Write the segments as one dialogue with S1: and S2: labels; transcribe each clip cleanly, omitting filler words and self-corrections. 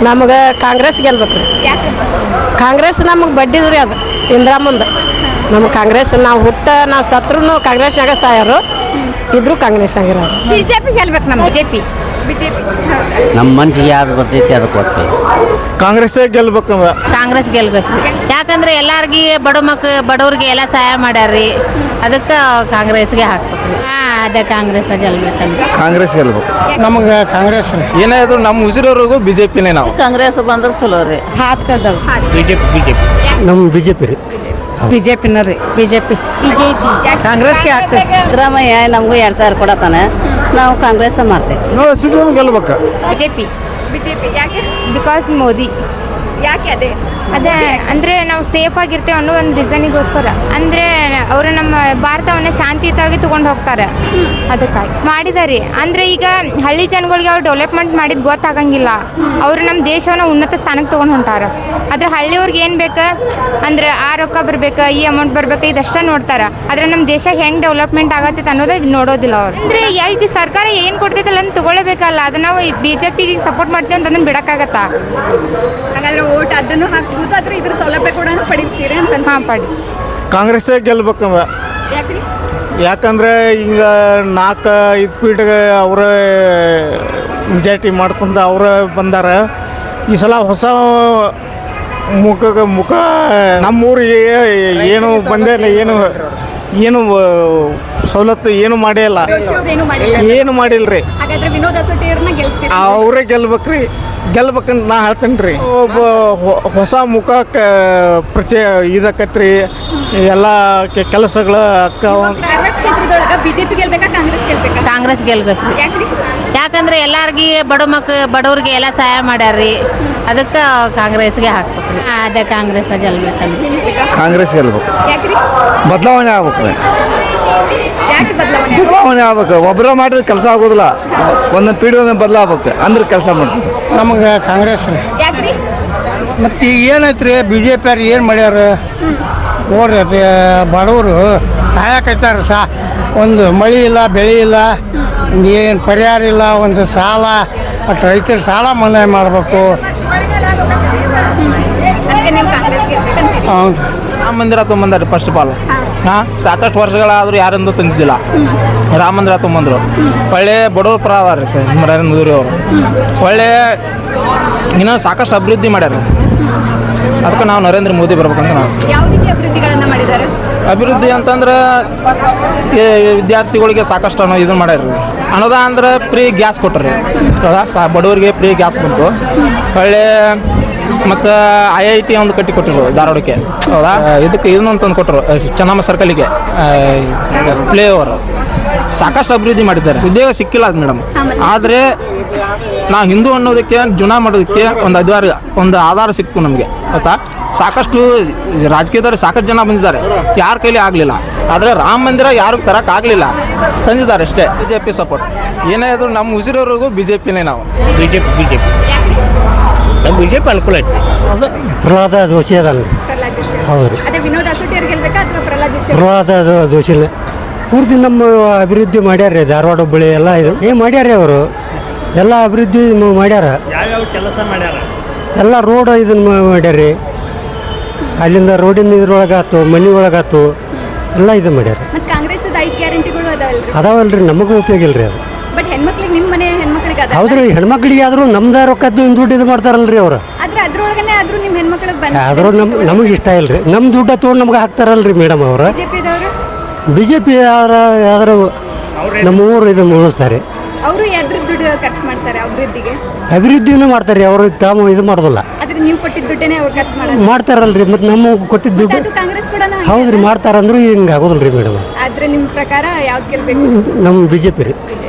S1: ನಮಗೆ ಕಾಂಗ್ರೆಸ್ ಗೆಲ್ಬೇಕು ರೀ.
S2: ಯಾಕೆ?
S1: ಕಾಂಗ್ರೆಸ್ ನಮಗೆ ಬಡ್ಡಿದ್ರಿ ಅದು ಇಂದಿರಾಮಂದು. ನಮ್ಗೆ ಕಾಂಗ್ರೆಸ್ ನಾವು ಸತ್ರು ಕಾಂಗ್ರೆಸ್ನಾಗ ಸಾಯರು ಇದ್ರು ಕಾಂಗ್ರೆಸ್ ಆಗಿರೋದು.
S2: ಬಿಜೆಪಿ ಗೆಲ್ಬೇಕು. ನಮ್ಮ ಬಿಜೆಪಿ
S3: ನಮ್ಮ ಮನ್ಸಿಗೆ ಯಾರು ಬರ್ತೈತಿ ಅದಕ್ಕೆ ಹೋಗ್ತೇವೆ.
S4: ಕಾಂಗ್ರೆಸ್ ಗೆಲ್ಬೇಕು.
S5: ಕಾಂಗ್ರೆಸ್ ಗೆಲ್ಬೇಕು ಯಾಕಂದ್ರೆ ಎಲ್ಲಾರ್ಗಿ ಬಡವ್ರಿಗೆ ಎಲ್ಲ ಸಹಾಯ ಮಾಡ್ಯಾರ್ರಿ, ಅದಕ್ಕೆ ಕಾಂಗ್ರೆಸ್ಗೆ ಹಾಕ್ಬೇಕು. ಅದೇ ಕಾಂಗ್ರೆಸ್ ಗೆಲ್ಬೇಕಂತ.
S4: ಕಾಂಗ್ರೆಸ್ ಗೆಲ್ಬೇಕು.
S6: ನಮಗೆ ಕಾಂಗ್ರೆಸ್
S4: ಏನೇ ಆದ್ರೂ ನಮ್ಮ ಉಸಿರೋರ್ಗೂ ಬಿಜೆಪಿನೇ ನಾವು.
S5: ಕಾಂಗ್ರೆಸ್ ಬಂದ್ರೆ ಚಲೋ ರೀ.
S6: ನಮ್ಮ ಬಿಜೆಪಿ ರೀ.
S1: ಬಿಜೆಪಿನ ರೀ.
S5: ಬಿಜೆಪಿ
S1: ಕಾಂಗ್ರೆಸ್ಗೆ ಹಾಕ್ತೇವೆ.
S5: ಸಿದ್ದರಾಮಯ್ಯ ನಮಗೂ 2,000 ಕೊಡತಾನೆ, ನಾವು ಕಾಂಗ್ರೆಸ್ ಮಾಡ್ತೇವೆ.
S4: ಗೆಲ್ಬೇಕು.
S2: ಬಿಜೆಪಿ ಯಾಕೆ?
S7: ಬಿಕಾಸ್ ಮೋದಿ.
S2: ಯಾಕೆ?
S7: ಅದೇ ಅಂದರೆ ನಾವು ಸೇಫ್ ಆಗಿರ್ತೇವೆ ಅನ್ನೋ ಒಂದು ರೀಸನಿಗೋಸ್ಕರ. ಅಂದರೆ ಅವರು ನಮ್ಮ ಭಾರತವನ್ನು ಶಾಂತಿಯುತವಾಗಿ ತೊಗೊಂಡು ಹೋಗ್ತಾರೆ, ಅದಕ್ಕಾಗಿ ಮಾಡಿದಾರೆ. ಅಂದರೆ ಈಗ ಹಳ್ಳಿ ಜನಗಳಿಗೆ ಅವ್ರು ಡೆವಲಪ್ಮೆಂಟ್ ಮಾಡಿದ್ದು ಗೊತ್ತಾಗಂಗಿಲ್ಲ. ಅವರು ನಮ್ಮ ದೇಶವನ್ನು ಉನ್ನತ ಸ್ಥಾನಕ್ಕೆ ತೊಗೊಂಡು ಹೊಂಟಾರ. ಆದರೆ ಹಳ್ಳಿಯವ್ರಿಗೆ ಏನು ಬೇಕು ಅಂದರೆ ಆ ರೊಕ್ಕ ಬರ್ಬೇಕು, ಈ ಅಮೌಂಟ್ ಬರ್ಬೇಕು, ಇದಷ್ಟ ನೋಡ್ತಾರೆ. ಆದರೆ ನಮ್ಮ ದೇಶ ಹೆಂಗೆ ಡೆವಲಪ್ಮೆಂಟ್ ಆಗತ್ತೈತೆ ಅನ್ನೋದು ನೋಡೋದಿಲ್ಲ ಅವ್ರು. ಅಂದರೆ ಈಗ ಸರ್ಕಾರ ಏನು ಕೊಡ್ತೈತಲ್ಲ ಅಂತ ತೊಗೊಳ್ಳೇಬೇಕಲ್ಲ. ಅದು ನಾವು BJPಗೆ ಸಪೋರ್ಟ್ ಮಾಡ್ತೀವಿ ಅಂತ ಅದನ್ನು ಬಿಡೋಕ್ಕಾಗತ್ತಾ?
S2: ಹಾಗಾದ್ರೆ ಓಟ್ ಅದನ್ನು ಹಾಕ್ಬೋದು, ಆದ್ರೆ ಇದ್ರ ಸೌಲಭ್ಯ ಕೂಡ ಪಡಿತೀರಿ ಅಂತ.
S7: ಹಾಂ, ಪಡಿ.
S4: ಕಾಂಗ್ರೆಸ್ ಗೆಲ್ಬೇಕು.
S2: ಯಾಕ್ರಿ?
S4: ಯಾಕಂದ್ರೆ ಈಗ 4-5 ಫೀಟ್ಗೆ ಅವರ ಮೆಜಾರಿಟಿ ಮಾಡ್ಕೊಂಡು ಅವರ ಬಂದಾರ. ಈ ಸಲ ಹೊಸ ಮುಖ ನಮ್ಮೂರಿಗೆ ಏನು ಬಂದೇ ಇಲ್ಲ, ಏನು ಸವಲತ್ತು ಏನು ಮಾಡೇ ಇಲ್ಲ, ಏನು ಮಾಡಿಲ್ರಿ.
S2: ಹಾಗಾದ್ರೆ ವಿನೋದ್ ಅಸೋಟಿ ಅವ್ರನ್ನ ಗೆಲ್ತೀರಿ?
S4: ಅವರೇ ಗೆಲ್ಬೇಕ್ರಿ. ಗೆಲ್ಬೇಕಂತ ನಾ ಹೇಳ್ತೇನೆ ರೀ. ಒಬ್ಬ ಹೊಸ ಮುಖ ಪರಿಚಯ ಇದಕ್ಕತ್ರಿ. ಎಲ್ಲ ಕೆಲಸಗಳು
S2: ಕ್ಷೇತ್ರದೊಳಗ ಬಿಜೆಪಿ ಗೆಲ್ಬೇಕಾ ಕಾಂಗ್ರೆಸ್ ಗೆಲ್ಬೇಕಾ?
S5: ಕಾಂಗ್ರೆಸ್ ಗೆಲ್ಬೇಕು.
S2: ಯಾಕ್ರಿ?
S5: ಯಾಕಂದ್ರೆ ಎಲ್ಲಾರ್ಗಿ ಬಡವ್ರಿಗೆ ಎಲ್ಲ ಸಹಾಯ ಮಾಡ್ಯಾರ್ರಿ, ಅದಕ್ಕೆ ಕಾಂಗ್ರೆಸ್ಗೆ ಹಾಕ್ಬೇಕು. ಅದೇ ಕಾಂಗ್ರೆಸ್ ಗೆಲ್ಬೇಕಂತ.
S4: ಕಾಂಗ್ರೆಸ್ ಗೆಲ್ಬೇಕು.
S2: ಯಾಕ್ರಿ?
S4: ಬದಲಾವಣೆ ಆಗ್ಬೇಕು.
S2: ಯಾಕೆ ಬದಲಾವಣೆ?
S4: ಬದಲಾವಣೆ ಆಗ್ಬೇಕು. ಒಬ್ಬರ ಮಾಡಿದ್ರೆ ಕೆಲಸ ಆಗೋದಿಲ್ಲ, ಒಂದೊಂದು ಪೀಳಿಗೆ ಬದಲಾಗಬೇಕು ಅಂದ್ರೆ ಕೆಲಸ ಮಾಡ್ತೀವಿ.
S6: ನಮಗೆ ಕಾಂಗ್ರೆಸ್ ರೀ.
S2: ಯಾಕ್ರಿ?
S6: ಮತ್ತು ಈಗ ಏನೈತ್ರಿ BJP ಅವ್ರು ಏನು ಮಾಡ್ಯಾರ ನೋಡ್ರಿ. ಅದು ಬಡವರು ಕಾಯಕೈತಾರ. ಒಂದು ಮಳೆ ಇಲ್ಲ, ಬೆಳೆ ಇಲ್ಲ, ಏನು ಪರಿಹಾರ ಇಲ್ಲ, ಒಂದು ಸಾಲ ರೈತರ ಸಾಲ ಮನ್ನಾ ಮಾಡಬೇಕು.
S2: ಅದಕ್ಕೆ ನೀವು ಕಾಂಗ್ರೆಸ್ ಗೆಲ್ಬೇಕಂತ.
S6: ಹೌದು.
S4: ರಾಮ ಮಂದಿರ ತೊಗೊಂಬಂದಾರೆ ಫಸ್ಟ್ ಆಫ್ ಆಲ್. ಸಾಕಷ್ಟು ವರ್ಷಗಳಾದರೂ ಯಾರಿಂದೂ ತಂದಿದ್ದಿಲ್ಲ. ರಾಮ ಮಂದಿರ ತೊಗೊಂಬಂದರು. ಒಳ್ಳೆ ಬಡವ್ರ ಪರ ಅದಾರ ರೀ ಸರ್ ನರೇಂದ್ರ ಮೋದಿ ಅವರು. ಒಳ್ಳೆ ಇನ್ನೂ ಸಾಕಷ್ಟು ಅಭಿವೃದ್ಧಿ ಮಾಡ್ಯಾರ. ಅದಕ್ಕೆ ನಾವು ನರೇಂದ್ರ ಮೋದಿ ಬರ್ಬೇಕಂತ ನಾವು.
S2: ಯಾವ ರೀತಿ ಅಭಿವೃದ್ಧಿಗಳನ್ನ ಮಾಡಿದ್ದಾರೆ?
S4: ಅಭಿವೃದ್ಧಿ ಅಂತಂದ್ರೆ ವಿದ್ಯಾರ್ಥಿಗಳಿಗೆ ಸಾಕಷ್ಟು ಇದನ್ನು ಮಾಡ್ಯಾರ. ಅನುದಾನ ಅಂದ್ರೆ ಫ್ರೀ ಗ್ಯಾಸ್ ಕೊಟ್ಟರು. ಹೌದಾ, ಬಡವರಿಗೆ ಫ್ರೀ ಗ್ಯಾಸ್ ಬಂತು. ಒಳ್ಳೆ ಮತ್ತು IIT ಒಂದು ಕಟ್ಟಿಕೊಟ್ಟರು ಧಾರವಾಡಕ್ಕೆ. ಹೌದಾ, ಇದಕ್ಕೆ ಇದನ್ನೊಂದು ತಂದು ಕೊಟ್ಟರು ಚೆನ್ನಮ್ಮ ಸರ್ಕಲಿಗೆ ಪ್ಲೇ ಓವರ್. ಸಾಕಷ್ಟು ಅಭಿವೃದ್ಧಿ ಮಾಡಿದ್ದಾರೆ. ಉದ್ಯೋಗ ಸಿಕ್ಕಿಲ್ಲ ಮೇಡಮ್. ಆದರೆ ನಾವು ಹಿಂದೂ ಅನ್ನೋದಕ್ಕೆ ಜೀವನ ಮಾಡೋದಕ್ಕೆ ಒಂದು ಆಧಾರ ಸಿಕ್ತು ನಮಗೆ. ಗೊತ್ತಾ, ಸಾಕಷ್ಟು ರಾಜಕೀಯದವರು ಸಾಕಷ್ಟು ಜನ ಬಂದಿದ್ದಾರೆ, ಯಾರ ಕೈಲಿ ಆಗಲಿಲ್ಲ. ಆದರೆ ರಾಮ ಮಂದಿರ ಯಾರಿಗೂ ತರೋಕ್ಕಾಗಲಿಲ್ಲ, ತಂದಿದ್ದಾರೆ ಅಷ್ಟೇ. BJP ಸಪೋರ್ಟ್ ಏನೇ ಆದರೂ ನಮ್ಮ ಉಸಿರೋರಿಗೂ BJPನೇ ನಾವು.
S6: ನಮ್ಮ BJP ಅನುಕೂಲ ಐತಿ. ಅದು ಪ್ರಹ್ಲಾದ ಜೋಶಿ ಅದಲ್ಲ.
S2: ಪ್ರಹ್ಲಾದ್ ಜೋಶಿ.
S6: ಹೌದು.
S2: ಅದೇ ವಿನೋದ್ ಅಸೋಟಿ ಅವ್ರು ಗೆಲ್ಬೇಕಾ ಅಥವಾ ಪ್ರಹ್ಲಾದ್ ಜೋಶಿ?
S6: ಪ್ರಹ್ಲಾದ ಜೋಶಿನೇ ಪೂರ್ತಿ ನಮ್ಮ ಅಭಿವೃದ್ಧಿ ಮಾಡ್ಯಾರ. ಧಾರವಾಡ ಹುಬ್ಬಳ್ಳಿ ಎಲ್ಲ ಇದು ಮಾಡ್ಯಾರ. ಅವರು ಎಲ್ಲ ಅಭಿವೃದ್ಧಿ ಮಾಡ್ಯಾರ.
S8: ಯಾವ್ಯಾವ ಕೆಲಸ ಮಾಡ್ಯಾರ?
S6: ಎಲ್ಲ ರೋಡ್ ಇದನ್ನು ಮಾಡ್ಯಾರ. ಅಲ್ಲಿಂದ ರೋಡಿನ ಇದ್ರೊಳಗಾತು, ಮನೆ ಒಳಗಾತು, ಎಲ್ಲ ಇದು ಮಾಡ್ಯಾರ.
S2: ಮತ್ತೆ ಕಾಂಗ್ರೆಸ್ 5 ಗ್ಯಾರಂಟಿಗಳು ಅದಾವಲ್ರಿ?
S6: ಅದಾವಲ್ರಿ, ನಮಗೂ ಉಪಯೋಗ ಇಲ್ರಿ ಅದು.
S2: ಬಟ್ ಹೆಣ್ಮಕ್ಳಿಗೆ, ನಿಮ್ಮ ಮನೆ ಹೆಣ್ಮಕ್ಳಿಗೆ ಅದ?
S6: ಹೌದ್ರಿ, ಹೆಣ್ಮಕ್ಳಿಗೆ ಆದ್ರೂ ನಮ್ದ ರೊಕ್ಕದ್ದು ದುಡ್ಡು ಇದು ಮಾಡ್ತಾರಲ್ರಿ ಅವ್ರು.
S2: ಆದ್ರೆ ಅದ್ರೊಳಗನೆ ಆದ್ರೂ ನಿಮ್ಮ ಹೆಣ್ಮಕ್ಳಿಗೆ ಬಂದ
S6: ಆದ್ರೂ ನಮಗೆ ಇಷ್ಟ ಇಲ್ರಿ. ನಮ್ಮ ದುಡ್ಡ ತೊಗೊಂಡು ನಮ್ಗೆ ಹಾಕ್ತಾರಲ್ರಿ ಮೇಡಮ್ ಅವರು. BJP ಯಾರು ನಮ್ಮ ಊರು ಇದು ಮುಗಿಸ್ತಾರೆ.
S2: ಅವರು ಯಾವ್ದ್ರ ದುಡ್ಡು ಖರ್ಚು ಮಾಡ್ತಾರೆ ಅಭಿವೃದ್ಧಿಗೆ?
S6: ಅಭಿವೃದ್ಧಿನೂ ಮಾಡ್ತಾರೆ. ಅವ್ರು ತಾವು ಇದು ಮಾಡೋದಿಲ್ಲ.
S2: ಆದ್ರೆ ನೀವು ಕೊಟ್ಟಿದ್ದ ದುಡ್ಡನ್ನೇ ಅವ್ರು ಖರ್ಚು ಮಾಡಲ್ಲ.
S6: ಮಾಡ್ತಾರಲ್ರಿ. ಮತ್ತು ನಮ್ಮ ಕೊಟ್ಟಿದ್ದ ದುಡ್ಡು.
S2: ಅದು ಕಾಂಗ್ರೆಸ್ ಕೂಡ
S6: ಹೌದ್ರಿ, ಮಾಡ್ತಾರಂದ್ರೂ ಹಿಂಗೆ ಆಗೋದಿಲ್ರಿ ಮೇಡಮ್.
S2: ಆದ್ರೆ ನಿಮ್ಮ ಪ್ರಕಾರ ಯಾವ್ದು ಗೆಲ್ಬೇಕು?
S6: ನಮ್ಮ BJP ರೀ.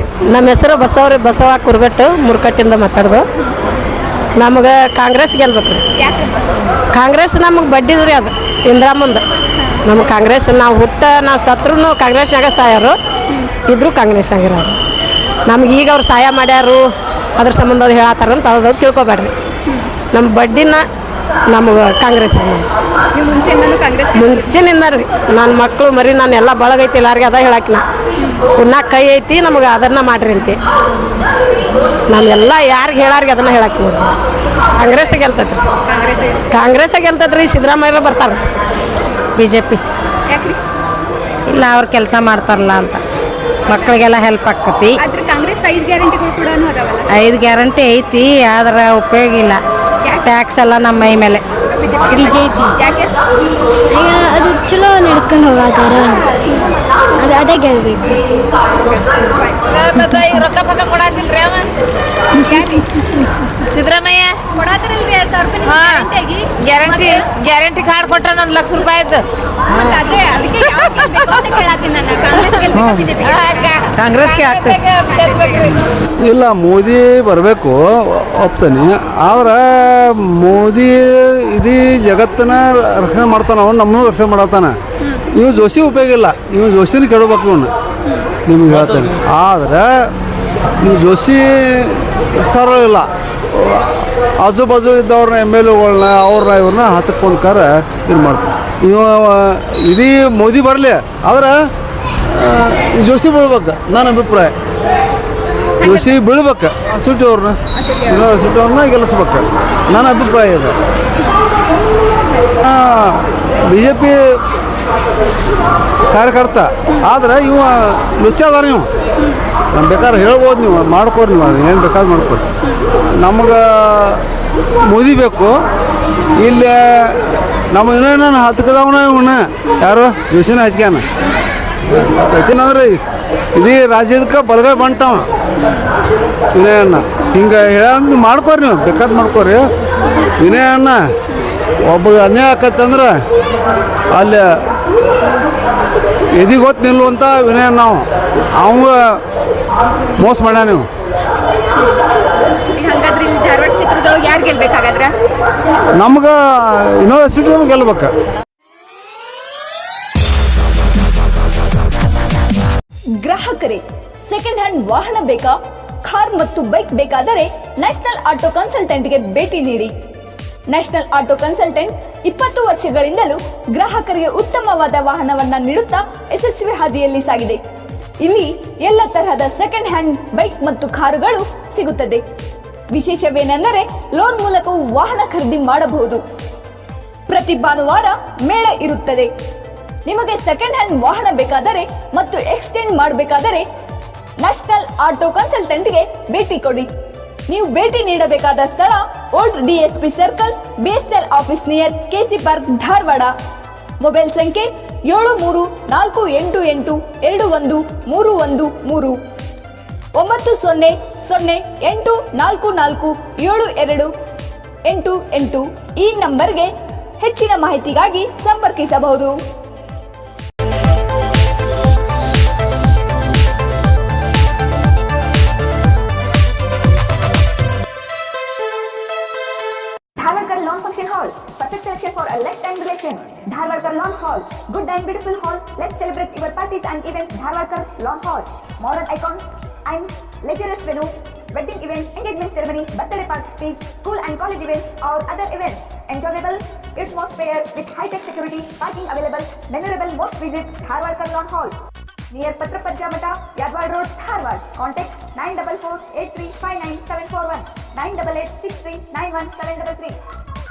S1: ನಮ್ಮ ಹೆಸರು ಬಸವ ಕುರ್ಬೆಟ್ಟು, ಮುರ್ಕಟ್ಟಿಂದ ಮಾತಾಡೋದು. ನಮಗೆ ಕಾಂಗ್ರೆಸ್ ಗೆಲ್ಬೇಕು ರೀ.
S2: ಯಾಕೆ?
S1: ಕಾಂಗ್ರೆಸ್ ನಮಗೆ ಬಡ್ಡಿದ್ರಿ ಅದು ಇಂದಿರಾಮಂದು. ನಮಗೆ ಕಾಂಗ್ರೆಸ್ ನಾವು ಸತ್ರು ಕಾಂಗ್ರೆಸ್ನಾಗ ಸಾಯರು ಇದ್ರು ಕಾಂಗ್ರೆಸ್ ಆಗಿರೋರು. ನಮ್ಗೆ ಈಗ ಅವ್ರು ಸಹಾಯ ಮಾಡ್ಯಾರು, ಅದ್ರ ಸಂಬಂಧ ಹೇಳತ್ತಾರಂತ ಅದು ತಿಳ್ಕೊಬೇಡ್ರಿ. ನಮ್ಮ ಬಡ್ಡಿನ ನಮಗೆ ಕಾಂಗ್ರೆಸ್
S2: ನೀವು ಮುಂಚೆಯಿಂದಲೂ ಕಾಂಗ್ರೆಸ್
S1: ಮುಂಚಿನಿಂದ ರೀ ನನ್ನ ಮಕ್ಕಳು ಮರಿ ನಾನು ಎಲ್ಲ ಬಳಗೈತಿ ಎಲ್ಲಾರಿಗೆ ಅದ ಹೇಳಕ್ಕೆ ನಾ ಉಣ್ಣಾಕ ಕೈ ಐತಿ ನಮಗೆ ಅದನ್ನ ಮಾಡ್ರಿ ಅಂತೆ ನಾನೆಲ್ಲ ಯಾರಿಗೆ ಹೇಳಾರಿಗೆ ಅದನ್ನ ಹೇಳಕ್ಕೆ ನೋಡಿ ಕಾಂಗ್ರೆಸ್ ಗೆಲ್ತೈತ್ರಿ ಕಾಂಗ್ರೆಸ್ ಗೆಲ್ತೈತ್ರಿ ಸಿದ್ದರಾಮಯ್ಯ ಬರ್ತಾರೆ
S5: BJP
S2: ಯಾಕ್ರಿ
S5: ಇಲ್ಲ ಅವ್ರು ಕೆಲಸ ಮಾಡ್ತಾರಲ್ಲ ಅಂತ ಮಕ್ಕಳಿಗೆಲ್ಲ ಹೆಲ್ಪ್ ಆಕತಿ
S2: ಆದ್ರೆ ಕಾಂಗ್ರೆಸ್ 5 ಗ್ಯಾರಂಟಿಗಳು ಕೂಡ ಅದಾವಲ್ಲ
S5: 5 ಗ್ಯಾರಂಟಿ ಐತಿ ಆದ್ರೆ ಉಪಯೋಗ ಇಲ್ಲ ಟ್ಯಾಕ್ಸ್ ಎಲ್ಲ ನಮ್ಮ ಮೈ ಮೇಲೆ
S7: BJP
S2: ಯಾಕೆ
S7: ಈಗ ಅದು ಚಲೋ ನಡೆಸ್ಕೊಂಡು ಹೋಗತ್ತಾರ ಅದೇ ಗೆಲ್ಬೇಕು
S5: ರೊಕ್ಕ ಪಕ್ಕ ಕೊಡಾತಿಲ್ರಿ ಅವ
S2: ಯಾಕ್ರಿ
S5: ಸಿದ್ದರಾಮಯ್ಯ
S2: ಕೊಡಾತಿರಲ್ರಿ 2,000 ರೂಪಾಯಿ
S5: ಗ್ಯಾರಂಟಿ ಕಾರ್ಡ್ ಕೊಟ್ರ 1 ಲಕ್ಷ ರೂಪಾಯಿದ್ದು
S2: ಅದೇ ಅದಕ್ಕೆ ಯಾವ್ದು ಗೆಲ್ಬೇಕು ಅಂತ ಕೇಳತ್ತೀನಿ ನಾನು ಕಾಂಗ್ರೆಸ್ ಗೆಲ್ಬೇಕು BJP
S5: ಕಾಂಗ್ರೆಸ್ಗೆ ಆಗ್ತದೆ
S8: ಇಲ್ಲ ಮೋದಿ ಬರಬೇಕು ಒಪ್ತಾನೆ ಆದ್ರೆ ಮೋದಿ ಇಡೀ ಜಗತ್ತನ್ನ ರಕ್ಷಣೆ ಮಾಡ್ತಾನ ಅವನು ನಮ್ಮನ್ನು ರಕ್ಷಣೆ ಮಾಡತ್ತಾನ ಇವು ಜೋಶಿ ಉಪಯೋಗ ಇಲ್ಲ ಇವು ಜೋಶಿನ ಕೆಡಬೇಕು ಇವನು ನಿಮ್ಗೆ ಹೇಳ್ತಾನೆ ಆದ್ರೆ ನೀವು ಜೋಶಿ ಸರಳ ಇಲ್ಲ ಆಜು ಬಾಜು ಇದ್ದವ್ರನ್ನ MLAಗಳನ್ನ ಅವ್ರನ್ನ ಇವ್ರನ್ನ ಹತ್ಕೊಂಡು ಕರ ಇದು ಮಾಡ್ತಾರೆ ಇವ ಇಡೀ ಮೋದಿ ಬರಲಿ ಆದ್ರೆ ಜೋಶಿ ಬೀಳ್ಬೇಕು ನನ್ನ ಅಭಿಪ್ರಾಯ ಜೋಶಿ ಬೀಳ್ಬೇಕು ಸುಟ್ಟಿ ಅವ್ರನ್ನ ಗೆಲ್ಲಿಸ್ಬೇಕು ನನ್ನ ಅಭಿಪ್ರಾಯ ಇದೆ BJP ಕಾರ್ಯಕರ್ತ ಆದ್ರೆ ಇವ ಲುಚ್ಚ ಅದಾರ ನೀವು ನಮ್ಮ ಬೇಕಾದ್ರೆ ಹೇಳ್ಬೋದು ನೀವು ಮಾಡ್ಕೊರಿ ನೀವು ಅದು ಏನು ಬೇಕಾದ್ರೆ ಮಾಡ್ಕೊರಿ ನಮಗೆ ಮೋದಿ ಬೇಕು ಇಲ್ಲಿ ನಮ್ಮ ಇನ್ನೇನು ಹತ್ಕದವನ ಇವನ್ನ ಯಾರು ಜೋಶಿನ ಹಚ್ಕ್ಯಾನ ಯಾಕೆಂದ್ರೆ ಇಡೀ ರಾಜ್ಯದಕ್ಕೆ ಬಲಗೈ ಬಂಟವ ವಿನಯಣ್ಣ ಹಿಂಗೆ ಹೇಳಂದು ಮಾಡ್ಕೊರಿ ನೀವು ಬೇಕಾದ್ ಮಾಡ್ಕೊರಿ ವಿನಯಣ್ಣ ಒಬ್ಬ ಅನ್ಯಾಯ ಆಕತ್ತಂದ್ರೆ ಅಲ್ಲಿ ಎದಿಗೆ ಹೊತ್ತು ನಿಲ್ಲುವಂಥ ವಿನಯಣ್ಣ ಅವಂಗ ಮೋಸ ಮಾಡ್ಯ ನೀವು
S2: ಹಂಗಾದ್ರೆ ಇಲ್ಲಿ ಧಾರವಾಡ ಕ್ಷೇತ್ರದೊಳಗೆ ಯಾರು ಗೆಲ್ಬೇಕಾಗಾದ್ರೆ
S8: ನಮ್ಗೆ ಇನ್ನೊಂದು ಸೀಟ್ ಗೆಲ್ಬೇಕು
S9: ಗ್ರಾಹಕರೇ ಸೆಕೆಂಡ್ ಹ್ಯಾಂಡ್ ವಾಹನ ಬೇಕಾ ಕಾರ್ ಮತ್ತು ಬೈಕ್ ಬೇಕಾದರೆ ನ್ಯಾಷನಲ್ ಆಟೋ ಕನ್ಸಲ್ಟೆಂಟ್ಗೆ ಭೇಟಿ ನೀಡಿ. ನ್ಯಾಷನಲ್ ಆಟೋ ಕನ್ಸಲ್ಟೆಂಟ್ 20 ವರ್ಷಗಳಿಂದಲೂ ಗ್ರಾಹಕರಿಗೆ ಉತ್ತಮವಾದ ವಾಹನವನ್ನ ನೀಡುತ್ತಾ ಯಶಸ್ವಿ ಹಾದಿಯಲ್ಲಿ ಸಾಗಿದೆ. ಇಲ್ಲಿ ಎಲ್ಲ ತರಹದ ಸೆಕೆಂಡ್ ಹ್ಯಾಂಡ್ ಬೈಕ್ ಮತ್ತು ಕಾರುಗಳು ಸಿಗುತ್ತದೆ. ವಿಶೇಷವೇನೆಂದರೆ ಲೋನ್ ಮೂಲಕವೂ ವಾಹನ ಖರೀದಿ ಮಾಡಬಹುದು. ಪ್ರತಿ ಭಾನುವಾರ ಮೇಳ ಇರುತ್ತದೆ. ನಿಮಗೆ ಸೆಕೆಂಡ್ ಹ್ಯಾಂಡ್ ವಾಹನ ಬೇಕಾದರೆ ಮತ್ತು ಎಕ್ಸ್ಚೇಂಜ್ ಮಾಡಬೇಕಾದರೆ ನ್ಯಾಷನಲ್ ಆಟೋ ಕನ್ಸಲ್ಟೆಂಟ್ಗೆ ಭೇಟಿ ಕೊಡಿ. ನೀವು ಭೇಟಿ ನೀಡಬೇಕಾದ ಸ್ಥಳ old DSP circle, BSL office near KC park, Dharwad. Mobile ಸಂಖ್ಯೆ 7348821313 9008447288. ಈ ನಂಬರ್ಗೆ ಹೆಚ್ಚಿನ ಮಾಹಿತಿಗಾಗಿ ಸಂಪರ್ಕಿಸಬಹುದು.
S2: Dharwarkar Lawn Function Hall, perfect selection for a lifetime relation. Dharwarkar Lawn Hall, good and beautiful hall. Let's celebrate your parties and events. Dharwarkar Lawn Hall, modern icon and luxurious venue, wedding events, engagement ceremony, birthday parties, school and college events or other events. Enjoyable atmosphere with high-tech security, parking available, memorable. Most visit Dharwarkar Lawn Hall, near Patrapajja Mata, Yadwad Road, Dharwad. Contact 944-8359-741, 988-6391-733.